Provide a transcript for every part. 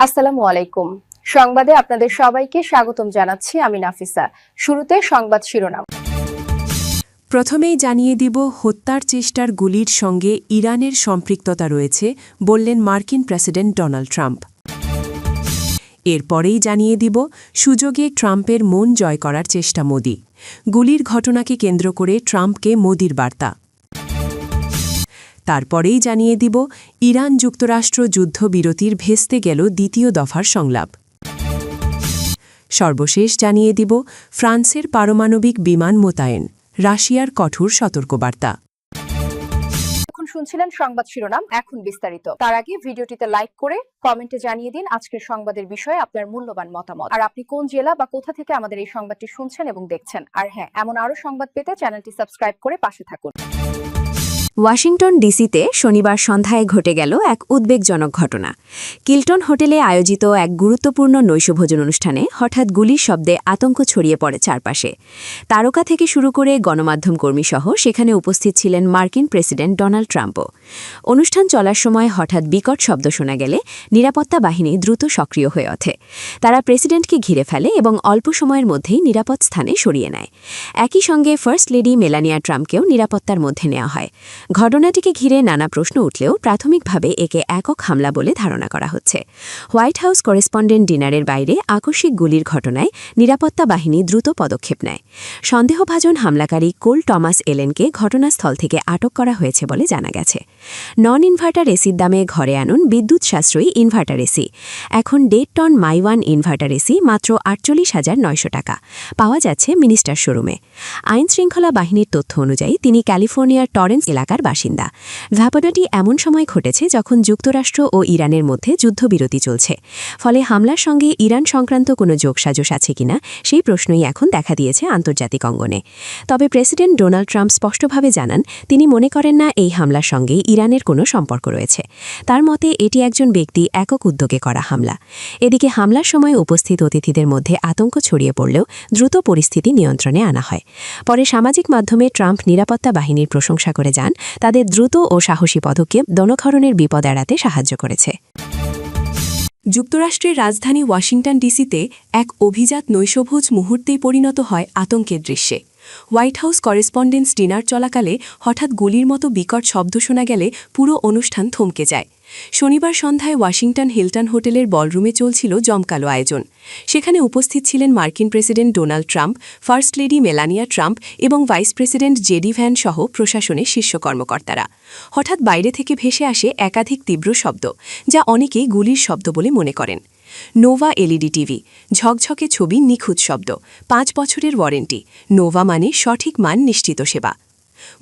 আসসালামু আলাইকুম। সংবাদে আপনাদের সবাইকে স্বাগতম জানাচ্ছি আমি নাফিসা। শুরুতে সংবাদ শিরোনাম। প্রথমেই জানিয়ে দিব হত্যার চেষ্টার গুলির সঙ্গে ইরানের সম্পৃক্ততা রয়েছে বললেন মার্কিন প্রেসিডেন্ট ডোনাল্ড ট্রাম্প। এরপরেই জানিয়ে দিব সুযোগে ট্রাম্পের মন জয় করার চেষ্টা মোদি। গুলির ঘটনাকে কেন্দ্র করে ট্রাম্পকে মোদির বার্তা। তারপরেই জানিয়ে দিব ইরান যুক্তরাষ্ট্র যুদ্ধবিরতির ভেস্তে গেল দ্বিতীয় দফার সংলাপ। সর্বশেষ জানিয়ে দিব ফ্রান্সের পারমাণবিক বিমান মোতায়েন, রাশিয়ার কঠোর সতর্কবার্তা। এখন শুনছিলেন সংবাদ শিরোনাম, এখন বিস্তারিত। তার আগে ভিডিওটিতে লাইক করে কমেন্টে জানিয়ে দিন আজকের সংবাদের বিষয়ে আপনার মূল্যবান মতামত, আর আপনি কোন জেলা বা কোথা থেকে আমাদের এই সংবাদটি শুনছেন এবং দেখছেন। আর হ্যাঁ, এমন আরো সংবাদ পেতে চ্যানেলটি সাবস্ক্রাইব করে পাশে থাকুন। ওয়াশিংটন ডিসিতে শনিবার সন্ধ্যায় ঘটে গেল এক উদ্বেগজনক ঘটনা। কিল্টন হোটেলে আয়োজিত এক গুরুত্বপূর্ণ নৈশভোজন অনুষ্ঠানে হঠাৎ গুলির শব্দে আতঙ্ক ছড়িয়ে পড়ে চারপাশে। তারকা থেকে শুরু করে গণমাধ্যম কর্মীসহ সেখানে উপস্থিত ছিলেন মার্কিন প্রেসিডেন্ট ডোনাল্ড ট্রাম্পও। অনুষ্ঠান চলার সময় হঠাৎ বিকট শব্দ শোনা গেলে নিরাপত্তা বাহিনী দ্রুত সক্রিয় হয়ে ওঠে। তারা প্রেসিডেন্টকে ঘিরে ফেলে এবং অল্প সময়ের মধ্যেই নিরাপদ স্থানে সরিয়ে নেয়। একই সঙ্গে ফার্স্ট লেডি মেলানিয়া ট্রাম্পকেও নিরাপত্তার মধ্যে নেওয়া হয়। ঘটনাটিকে ঘিরে নানা প্রশ্ন উঠলেও প্রাথমিকভাবে একে একক হামলা বলে ধারণা করা হচ্ছে। হোয়াইট হাউস করেসপন্ডেন্ট ডিনারের বাইরে আকস্মিক গুলির ঘটনায় নিরাপত্তা বাহিনী দ্রুত পদক্ষেপ নেয়। সন্দেহভাজন হামলাকারী কোল টমাস এলেনকে ঘটনাস্থল থেকে আটক করা হয়েছে বলে জানা গেছে। নন ইনভার্টার এসির দামে ঘরে আনুন বিদ্যুৎ সাশ্রয়ী ইনভার্টার এসি। এখন 1.5 টন মাই ওয়ান ইনভার্টার এসি মাত্র 48,900 টাকা পাওয়া যাচ্ছে মিনিস্টার শোরুমে। আইন শৃঙ্খলা বাহিনীর তথ্য অনুযায়ী তিনি ক্যালিফোর্নিয়ার টরেন্স এলাকার বাসিন্দা। ঘটনাটি এমন সময় ঘটেছে যখন যুক্তরাষ্ট্র ও ইরানের মধ্যে যুদ্ধবিরতি চলছে। ফলে হামলার সঙ্গে ইরান সংক্রান্ত কোনো যোগসাজশ আছে কিনা সেই প্রশ্নই এখন দেখা দিয়েছে আন্তর্জাতিক অঙ্গনে। তবে প্রেসিডেন্ট ডোনাল্ড ট্রাম্প স্পষ্টভাবে জানান তিনি মনে করেন না এই হামলার সঙ্গে ইরানের কোনো সম্পর্ক রয়েছে। তার মতে এটি একজন ব্যক্তি একক উদ্যোগে করা হামলা। এদিকে হামলার সময় উপস্থিত অতিথিদের মধ্যে আতঙ্ক ছড়িয়ে পড়লেও দ্রুত পরিস্থিতি নিয়ন্ত্রণে আনা হয়। পরে সামাজিক মাধ্যমে ট্রাম্প নিরাপত্তা বাহিনীর প্রশংসা করে যান তাদের দ্রুত ও সাহসী পদক্ষেপ ধরনের বিপদ এড়াতে সাহায্য করেছে। যুক্তরাষ্ট্রের রাজধানী ওয়াশিংটন ডিসিতে এক অভিজাত নৈশভোজ মুহূর্তেই পরিণত হয় আতঙ্কের দৃশ্যে। হোয়াইট হাউস করেসপন্ডেন্স ডিনার চলাকালে হঠাৎ গুলির মতো বিকট শব্দ শোনা গেলে পুরো অনুষ্ঠান থমকে যায়। শনিবার সন্ধ্যায় ওয়াশিংটন হিলটন হোটেলের বলরুমে চলছিল জমকালো আয়োজন। সেখানে উপস্থিত ছিলেন মার্কিন president Donald Trump, first lady Melania Trump এবং ভাইস প্রেসিডেন্ট জেডি ভ্যান সহ প্রশাসনের শীর্ষ কর্মকর্তারা। হঠাৎ বাইরে থেকে ভেসে আসে একাধিক তীব্র শব্দ, যা অনেকেই গুলির শব্দ বলে মনে করেন। নোভা এলইডি টিভি, ঝকঝকে ছবি, নিখুঁত শব্দ, 5 বছরের ওয়ারেন্টি। নোভা মানে সঠিক মান, নিশ্চিত সেবা।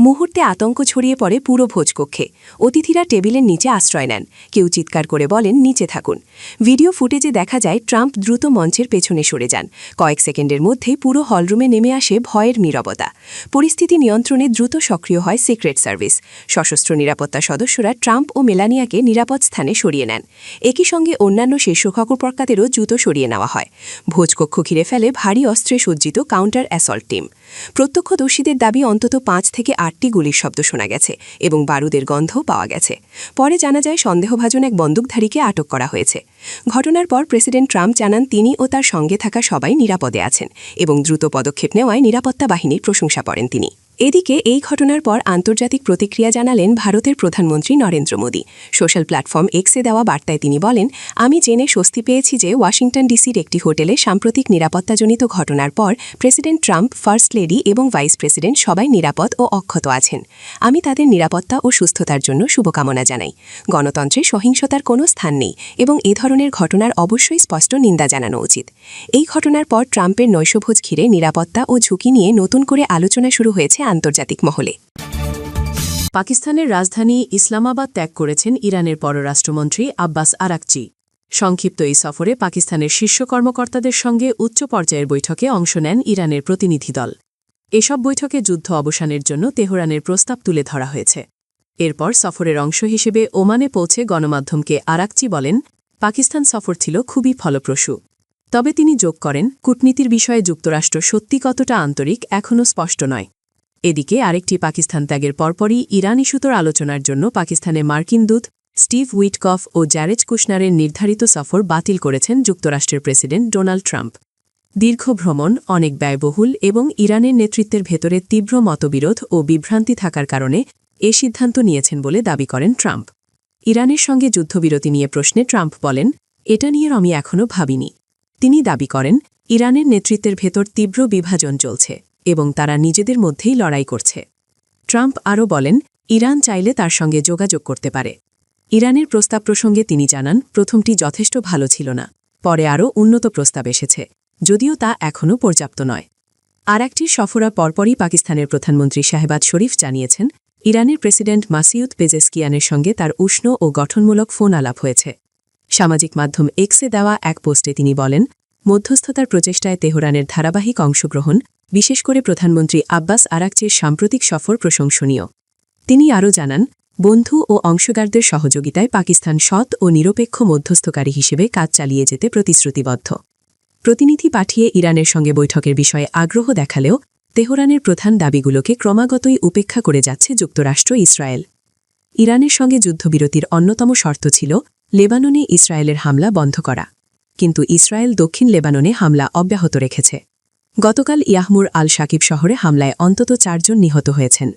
মুহূর্তে আতঙ্ক ছড়িয়ে পড়ে পুরো ভোজকক্ষে। অতিথিরা টেবিলের নিচে আশ্রয় নেন, কেউ চিৎকার করে বলেন নিচে থাকুন। ভিডিও ফুটেজে দেখা যায় ট্রাম্প দ্রুত মঞ্চের পেছনে সরে যান। কয়েক সেকেন্ডের মধ্যেই পুরো হলরুমে নেমে আসে ভয়ের নীরবতা। পরিস্থিতি নিয়ন্ত্রণে দ্রুত সক্রিয় হয় সিক্রেট সার্ভিস। সশস্ত্র নিরাপত্তা সদস্যরা ট্রাম্প ও মেলানিয়াকে নিরাপদ স্থানে সরিয়ে নেন। একই সঙ্গে অন্যান্য শীর্ষ কর্মকর্তাদেরও দ্রুত সরিয়ে নেওয়া হয়। ভোজকক্ষ ঘিরে ফেলে ভারী অস্ত্রে সজ্জিত কাউন্টার অ্যাসল্ট টিম। প্রত্যক্ষদর্শীদের দাবি অন্তত 5 থেকে 8টি গুলির শব্দ শোনা গেছে এবং বারুদের গন্ধও পাওয়া গেছে। পরে জানা যায় সন্দেহভাজন এক বন্দুকধারীকে আটক করা হয়েছে। ঘটনার পর প্রেসিডেন্ট ট্রাম্প জানান তিনি ও তার সঙ্গে থাকা সবাই নিরাপদে আছেন এবং দ্রুত পদক্ষেপ নেওয়ায় নিরাপত্তা বাহিনীর প্রশংসা করেন তিনি। এদিকে এই ঘটনার পর আন্তর্জাতিক প্রতিক্রিয়া জানালেন ভারতের প্রধানমন্ত্রী নরেন্দ্র মোদি। সোশ্যাল প্ল্যাটফর্ম এক্সে দেওয়া বার্তায় তিনি বলেন, আমি জেনে স্বস্তি পেয়েছি যে ওয়াশিংটন ডিসির একটি হোটেলে সাম্প্রতিক নিরাপত্তাজনিত ঘটনার পর প্রেসিডেন্ট ট্রাম্প, ফার্স্ট লেডি এবং ভাইস প্রেসিডেন্ট সবাই নিরাপদ ও অক্ষত আছেন। আমি তাদের নিরাপত্তা ও সুস্থতার জন্য শুভকামনা জানাই। গণতন্ত্রে সহিংসতার কোনো স্থান নেই এবং এ ধরনের ঘটনার অবশ্যই স্পষ্ট নিন্দা জানানো উচিত। এই ঘটনার পর ট্রাম্পের নৈশভোজ ঘিরে নিরাপত্তা ও ঝুঁকি নিয়ে নতুন করে আলোচনা শুরু হয়েছে আন্তর্জাতিক মহলে। পাকিস্তানের রাজধানী ইসলামাবাদ ত্যাগ করেছেন ইরানের পররাষ্ট্রমন্ত্রী আব্বাস আরাকচি। সংক্ষিপ্ত এই সফরে পাকিস্তানের শীর্ষ কর্মকর্তাদের সঙ্গে উচ্চ পর্যায়ের বৈঠকে অংশ নেন ইরানের প্রতিনিধি দল। এসব বৈঠকে যুদ্ধ অবসানের জন্য তেহরানের প্রস্তাব তুলে ধরা হয়েছে। এরপর সফরের অংশ হিসেবে ওমানে পৌঁছে গণমাধ্যমকে আরাকচি বলেন, পাকিস্তান সফর ছিল খুবই ফলপ্রসূ। তবে তিনি যোগ করেন, কূটনীতির বিষয়ে যুক্তরাষ্ট্র সত্যি কতটা আন্তরিক এখনও স্পষ্ট নয়। এদিকে আরেকটি পাকিস্তান ত্যাগের পরপরই ইরান ইস্যুতর আলোচনার জন্য পাকিস্তানে মার্কিন দূত স্টিভ উইটকফ ও জ্যারেড কুশনারের নির্ধারিত সফর বাতিল করেছেন যুক্তরাষ্ট্রের প্রেসিডেন্ট ডোনাল্ড ট্রাম্প। দীর্ঘ ভ্রমণ, অনেক ব্যয়বহুল এবং ইরানের নেতৃত্বের ভেতরে তীব্র মতবিরোধ ও বিভ্রান্তি থাকার কারণে এ সিদ্ধান্ত নিয়েছেন বলে দাবি করেন ট্রাম্প। ইরানের সঙ্গে যুদ্ধবিরতি নিয়ে প্রশ্নে ট্রাম্প বলেন, এটা নিয়ে আমি এখনও ভাবিনি। তিনি দাবি করেন, ইরানের নেতৃত্বের ভেতর তীব্র বিভাজন চলছে এবং তারা নিজেদের মধ্যেই লড়াই করছে। ট্রাম্প আরও বলেন, ইরান চাইলে তার সঙ্গে যোগাযোগ করতে পারে। ইরানের প্রস্তাব প্রসঙ্গে তিনি জানান, প্রথমটি যথেষ্ট ভালো ছিল না, পরে আরও উন্নত প্রস্তাব এসেছে, যদিও তা এখনও পর্যাপ্ত নয়। আর একটি সফরের পরপরই পাকিস্তানের প্রধানমন্ত্রী শাহবাজ শরীফ জানিয়েছেন, ইরানের প্রেসিডেন্ট মাসিউদ পেজেশকিয়ানের সঙ্গে তার উষ্ণ ও গঠনমূলক ফোন আলাপ হয়েছে। সামাজিক মাধ্যম এক্সে দেওয়া এক পোস্টে তিনি বলেন, মধ্যস্থতার প্রচেষ্টায় তেহরানের ধারাবাহিক অংশগ্রহণ, বিশেষ করে প্রধানমন্ত্রী আব্বাস আরাকচির সাম্প্রতিক সফর প্রশংসনীয়। তিনি আরও জানান, বন্ধু ও অংশীদারদের সহযোগিতায় পাকিস্তান সৎ ও নিরপেক্ষ মধ্যস্থকারী হিসেবে কাজ চালিয়ে যেতে প্রতিশ্রুতিবদ্ধ। প্রতিনিধি পাঠিয়ে ইরানের সঙ্গে বৈঠকের বিষয়ে আগ্রহ দেখালেও তেহরানের প্রধান দাবিগুলোকে ক্রমাগতই উপেক্ষা করে যাচ্ছে যুক্তরাষ্ট্র ইসরায়েল। ইরানের সঙ্গে যুদ্ধবিরতির অন্যতম শর্ত ছিল লেবাননে ইসরায়েলের হামলা বন্ধ করা, কিন্তু ইসরায়েল দক্ষিণ লেবাননে হামলা অব্যাহত রেখেছে। গতকাল ইয়াহমুর আল শাকিব শহরে হামলায় অন্তত 4 জন নিহত হয়েছেন।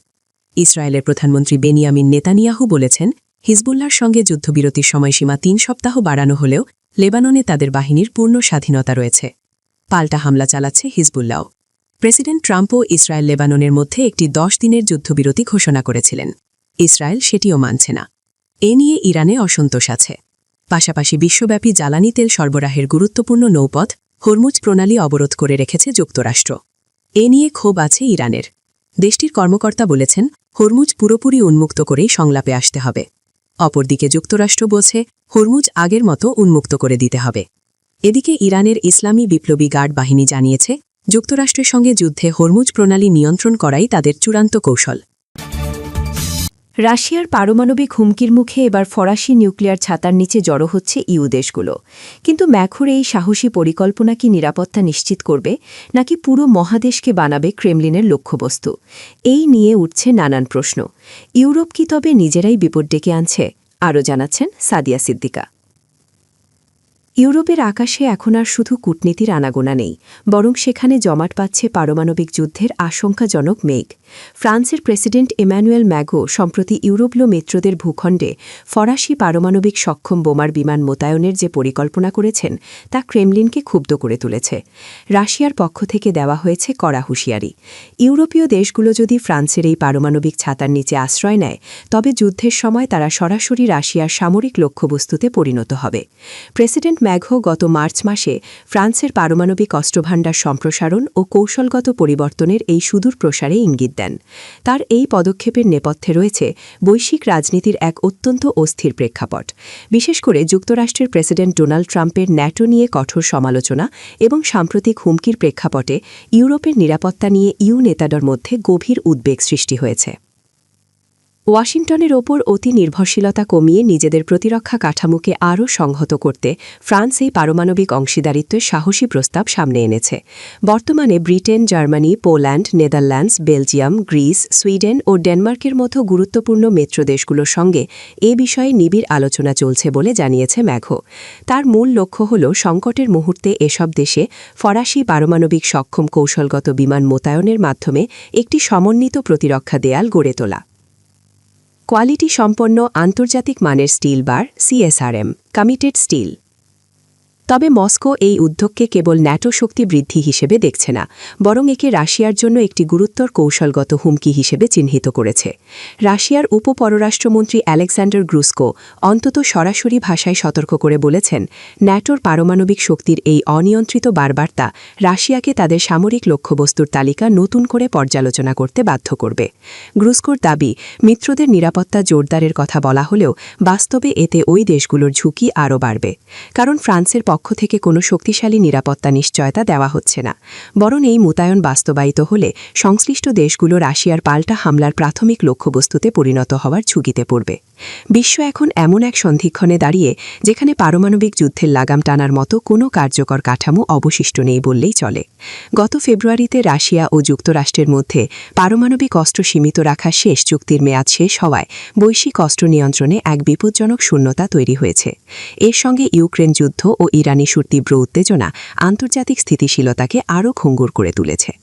ইসরায়েলের প্রধানমন্ত্রী বেনিয়ামিন নেতানিয়াহু বলেছেন, হিজবুল্লাহর সঙ্গে যুদ্ধবিরতির সময়সীমা 3 সপ্তাহ বাড়ানো হলেও লেবাননে তাদের বাহিনীর পূর্ণ স্বাধীনতা রয়েছে। পাল্টা হামলা চালাচ্ছে হিজবুল্লাহ। প্রেসিডেন্ট ট্রাম্পও ইসরায়েল লেবাননের মধ্যে একটি 10 দিনের যুদ্ধবিরতি ঘোষণা করেছিলেন। ইসরায়েল সেটিও মানছে না। এ নিয়ে ইরানে অসন্তোষ আছে। পাশাপাশি বিশ্বব্যাপী জ্বালানি তেল সরবরাহের গুরুত্বপূর্ণ নৌপথ হরমুজ প্রণালী অবরোধ করে রেখেছে যুক্তরাষ্ট্র। এ নিয়ে ক্ষোভ আছে ইরানের। দেশটির কর্মকর্তা বলেছেন, হরমুজ পুরোপুরি উন্মুক্ত করেই সংলাপে আসতে হবে। অপরদিকে যুক্তরাষ্ট্র বলছে, হরমুজ আগের মতো উন্মুক্ত করে দিতে হবে। এদিকে ইরানের ইসলামী বিপ্লবী গার্ড বাহিনী জানিয়েছে, যুক্তরাষ্ট্রের সঙ্গে যুদ্ধে হরমুজ প্রণালী নিয়ন্ত্রণ করাই তাদের চূড়ান্ত কৌশল। রাশিয়ার পারমাণবিক হুমকির মুখে এবার ফরাসি নিউক্লিয়ার ছাতার নিচে জড়ো হচ্ছে ইউ দেশগুলো। কিন্তু ম্যাখোর এই সাহসী পরিকল্পনা কি নিরাপত্তা নিশ্চিত করবে, নাকি পুরো মহাদেশকে বানাবে ক্রেমলিনের লক্ষ্যবস্তু? এই নিয়ে উঠছে নানান প্রশ্ন। ইউরোপ কি তবে নিজেরাই বিপদ ডেকে আনছে? আরও জানাচ্ছেন সাদিয়া সিদ্দিকা। ইউরোপের আকাশে এখন আর শুধু কূটনীতির আনাগোনা নেই, বরং সেখানে জমাট পাচ্ছে পারমাণবিক যুদ্ধের আশঙ্কাজনক মেঘ। ফ্রান্সের প্রেসিডেন্ট এম্যানুয়েল ম্যাগো সম্প্রতি ইউরোপীয় মিত্রদের ভূখণ্ডে ফরাসি পারমাণবিক সক্ষম বোমার বিমান মোতায়েনের যে পরিকল্পনা করেছেন, তা ক্রেমলিনকে ক্ষুব্ধ করে তুলেছে। রাশিয়ার পক্ষ থেকে দেওয়া হয়েছে কড়া হুঁশিয়ারি। ইউরোপীয় দেশগুলো যদি ফ্রান্সের এই পারমাণবিক ছাতার নিচে আশ্রয় নেয়, তবে যুদ্ধের সময় তারা সরাসরি রাশিয়ার সামরিক লক্ষ্যবস্তুতে পরিণত হবে। প্রেসিডেন্ট ম্যাগো গত মার্চ মাসে ফ্রান্সের পারমাণবিক অস্ত্রভাণ্ডার সম্প্রসারণ ও কৌশলগত পরিবর্তনের এই সুদূর প্রসারে ইঙ্গিত দেন। তার এই পদক্ষেপের নেপথ্যে রয়েছে বৈশ্বিক রাজনীতির এক অত্যন্ত অস্থির প্রেক্ষাপট। বিশেষ করে যুক্তরাষ্ট্রের প্রেসিডেন্ট ডোনাল্ড ট্রাম্পের ন্যাটো নিয়ে কঠোর সমালোচনা এবং সাম্প্রতিক হুমকির প্রেক্ষাপটে ইউরোপের নিরাপত্তা নিয়ে ইউ নেতাদের মধ্যে গভীর উদ্বেগ সৃষ্টি হয়েছে। ওয়াশিংটনের ওপর অতি নির্ভরশীলতা কমিয়ে নিজেদের প্রতিরক্ষা কাঠামোকে আরও সংহত করতে ফ্রান্স এই পারমাণবিক অংশীদারিত্বের সাহসী প্রস্তাব সামনে এনেছে। বর্তমানে Britain, Germany, Poland, Netherlands, Belgium, Greece, Sweden ও ডেনমার্কের মতো গুরুত্বপূর্ণ মিত্রদেশগুলোর সঙ্গে এ বিষয়ে নিবিড় আলোচনা চলছে বলে জানিয়েছে ম্যাগো। তার মূল লক্ষ্য হল সংকটের মুহূর্তে এসব দেশে ফরাসি পারমাণবিক সক্ষম কৌশলগত বিমান মোতায়েনের মাধ্যমে একটি সমন্বিত প্রতিরক্ষা দেয়াল গড়ে তোলা। কোয়ালিটি সম্পন্ন আন্তর্জাতিক মানের steel bar CSRM committed steel. তবে মস্কো এই উদ্যোগকে কেবল ন্যাটো শক্তি বৃদ্ধি হিসেবে দেখছে না, বরং একে রাশিয়ার জন্য একটি গুরুতর কৌশলগত হুমকি হিসেবে চিহ্নিত করেছে। রাশিয়ার উপপররাষ্ট্রমন্ত্রী আলেকজান্ডার গ্রুস্কো অন্তত সরাসরি ভাষায় সতর্ক করে বলেছেন, ন্যাটোর পারমাণবিক শক্তির এই অনিয়ন্ত্রিত বারবার্তা রাশিয়াকে তাদের সামরিক লক্ষ্যবস্তুর তালিকা নতুন করে পর্যালোচনা করতে বাধ্য করবে। গ্রুস্কোর দাবি, মিত্রদের নিরাপত্তা জোরদারের কথা বলা হলেও বাস্তবে এতে ওই দেশগুলোর ঝুঁকি আরও বাড়বে। কারণ ফ্রান্সের পক্ষ থেকে কোনো শক্তিশালী নিরাপত্তা নিশ্চয়তা দেওয়া হচ্ছে না, বরং এই মোতায়েন বাস্তবায়িত হলে সংশ্লিষ্ট দেশগুলো রাশিয়ার পাল্টা হামলার প্রাথমিক লক্ষ্যবস্তুতে পরিণত হওয়ার ঝুঁকিতে পড়বে। বিশ্ব এখন এমন এক সন্ধিক্ষণে দাঁড়িয়ে যেখানে পারমাণবিক যুদ্ধের লাগাম টানার মতো কোনো কার্যকর কাঠামো অবশিষ্ট নেই বললেই চলে। গত ফেব্রুয়ারিতে রাশিয়া ও যুক্তরাষ্ট্রের মধ্যে পারমাণবিক অস্ত্র সীমিত রাখা শেষ চুক্তির মেয়াদ শেষ হওয়ায় বৈশ্বিক অস্ত্র নিয়ন্ত্রণে এক বিপজ্জনক শূন্যতা তৈরি হয়েছে। এর সঙ্গে ইউক্রেন যুদ্ধ ও ইরান ইস্যুর তীব্র উত্তেজনা আন্তর্জাতিক স্থিতিশীলতাকে আরও খঙ্গুর করে তুলেছে।